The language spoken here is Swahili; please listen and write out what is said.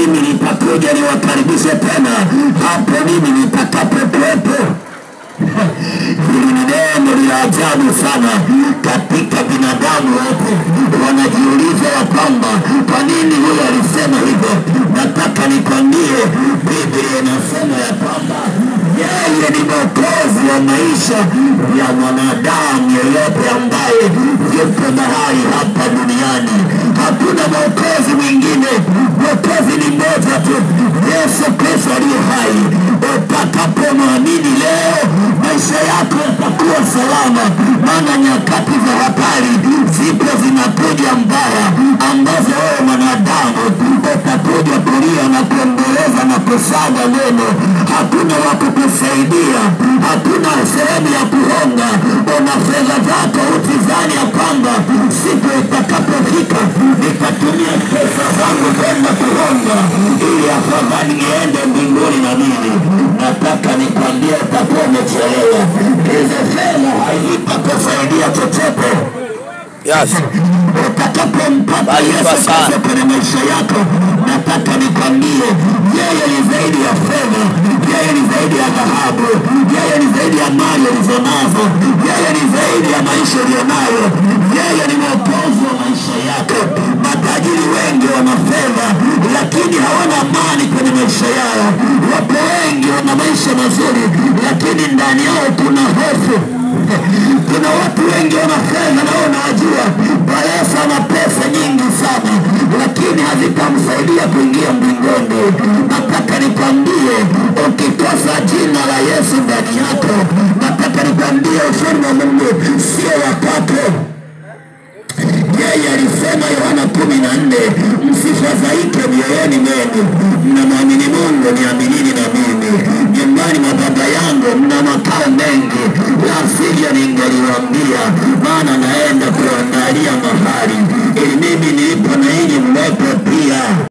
mimi nitakuja niwakaribishe tena hapo mimi nitakapokuwepo. Hili ni neno la ajabu sana katika binadamu wote. Wanajiuliza ya kwamba kwa nini huyo alisema hivyo. Nataka nikwambie Biblia inasema ya kwamba yeye ni mwokozi wa maisha ya mwanadamu yeyote ambaye yupo mahali hapa duniani. Hakuna mwokozi mwingine. Mwokozi ni mmoja tu, Yesu Kristo aliye hai. Utakapomwamini leo, maisha yako yatakuwa salama. Maana nyakati za hatari zipo zinakuja mbaya, ambazo wewe mwanadamu utakuja kulia na kuomboleza na kusaga neno. Hakuna wa kukusaidia, hakuna sehemu ya kuhonga. Una fedha zako utizani ya kwamba siku itakapofika nitatumia pesa zangu kwenda kuhonga ili afadhali niende mbinguni na mimi. Nataka nikwambie utakuwa umechelewa. Hizo fedha hazitakusaidia chochote. Yes. Utakapompata Yesu Kristo kwenye maisha yako, nataka nikwambie yeye ni zaidi ya fedha, yeye ni zaidi ya dhahabu, yeye ni zaidi ya mali ulizonazo, yeye ni zaidi ya maisha ulionayo. Yeye ni mwokozi wa maisha yako. Matajiri wengi wana fedha lakini hawana amani kwenye maisha yao. Wapo wengi wana maisha mazuri lakini ndani yao kuna hofu. Kuna watu wengi wana fedha na wanajua Yesu ana pesa nyingi sana lakini hazitamsaidia kuingia mbinguni. Nataka nikwambie ukikosa jina la Yesu ndani yako, nataka nikwambie ufalme wa Mungu sio wako. Yeye alisema Yohana 14, msifadhaike mioyoni mwenu, mnamwamini Mungu niaminini na mimi. Nyumbani mwa Baba yangu mna makao mengi, la sivyo ningeliwaambia, maana naenda kuandalia